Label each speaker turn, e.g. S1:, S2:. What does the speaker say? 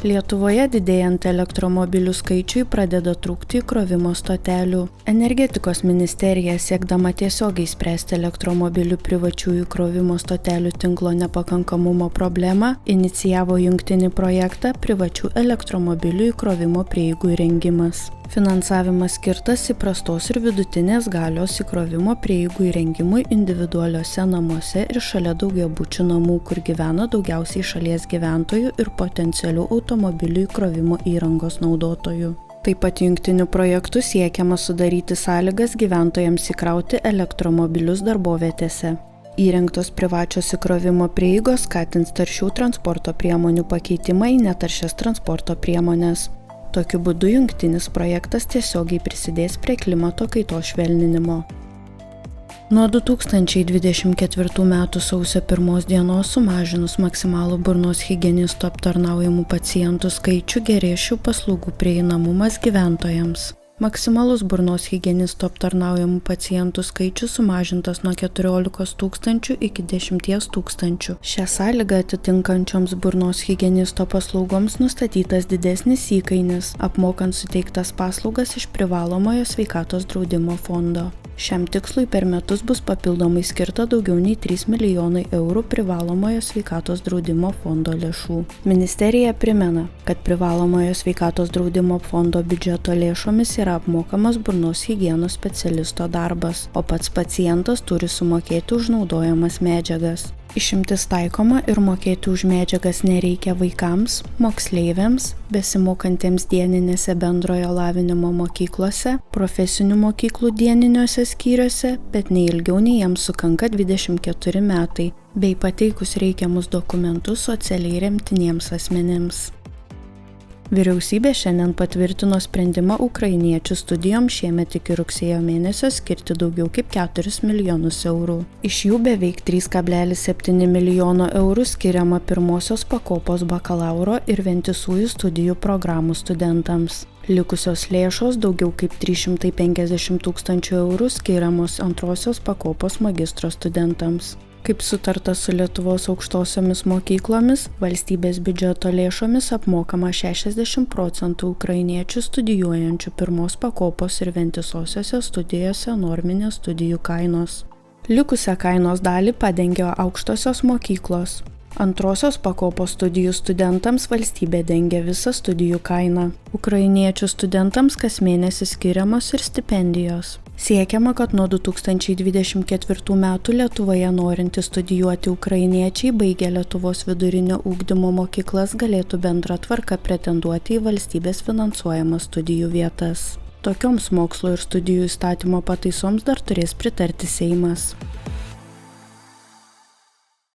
S1: Lietuvoje didėjant elektromobilių skaičiui pradeda trūkti įkrovimo stotelių. Energetikos ministerija, siekdama tiesiogiai spręsti elektromobilių privačių įkrovimo stotelių tinklo nepakankamumo problemą, inicijavo jungtinį projektą privačių elektromobilių įkrovimo prieigų įrengimas. Finansavimas skirtas įprastos ir vidutinės galios įkrovimo prieigų įrengimui individualiuose namuose ir šalia daugiabučių namų, kur gyvena daugiausiai šalies gyventojų ir potencialių automobilių įkrovimo įrangos naudotojų. Taip pat jungtiniu projektu siekiama sudaryti sąlygas gyventojams įkrauti elektromobilius darbovietėse. Įrengtos privačios įkrovimo prieigos skatins taršių transporto priemonių pakeitimą į netaršias transporto priemones. Tokiu būdu jungtinis projektas tiesiogiai prisidės prie klimato kaitos švelninimo. Nuo 2024 m. sausio 1 dienos sumažinus maksimalų burnos higienisto aptarnaujamų pacientų skaičių gerės šių paslaugų prieinamumas gyventojams. Maksimalus burnos higienisto aptarnaujamų pacientų skaičius sumažintas nuo 14 000 iki 10 000. Šią sąlygą atitinkančioms burnos higienisto paslaugoms nustatytas didesnis įkainis, apmokant suteiktas paslaugas iš privalomojo sveikatos draudimo fondo. Šiam tikslui per metus bus papildomai skirta daugiau nei 3 milijonai eurų privalomojo sveikatos draudimo fondo lėšų. Ministerija primena, kad privalomojo sveikatos draudimo fondo biudžeto lėšomis yra apmokamas burnos higienos specialisto darbas, o pats pacientas turi sumokėti už naudojamas medžiagas. Išimtis taikoma ir mokėti už medžiagas nereikia vaikams, moksleiviams, besimokantiems dieninėse bendrojo lavinimo mokyklose, profesinių mokyklų dieniniuose skyriuose, bet neilgiau nei jiems sukanka 24 metai, bei pateikus reikiamus dokumentus socialiai remtiniems asmenims. Vyriausybė šiandien patvirtino sprendimą ukrainiečių studijoms šiemet iki rugsėjo mėnesio skirti daugiau kaip 4 milijonus eurų. Iš jų beveik 3,7 milijono eurų skiriama pirmosios pakopos bakalauro ir vientisųjų studijų programų studentams. Likusios lėšos daugiau kaip 350 000 eurų skiriamos antrosios pakopos magistro studentams. Kaip sutarta su Lietuvos aukštosiomis mokyklomis, valstybės biudžeto lėšomis apmokama 60% ukrainiečių studijuojančių pirmos pakopos ir vientisosiose studijose norminės studijų kainos. Likusią kainos dalį padengia aukštosios mokyklos. Antrosios pakopos studijų studentams valstybė dengia visą studijų kainą. Ukrainiečių studentams kas mėnesį skiriamos ir stipendijos. Siekiama, kad nuo 2024 metų Lietuvoje norintys studijuoti ukrainiečiai baigę Lietuvos vidurinio ugdymo mokyklas galėtų bendra tvarka pretenduoti į valstybės finansuojamas studijų vietas. Tokioms mokslo ir studijų įstatymo pataisoms dar turės pritarti Seimas.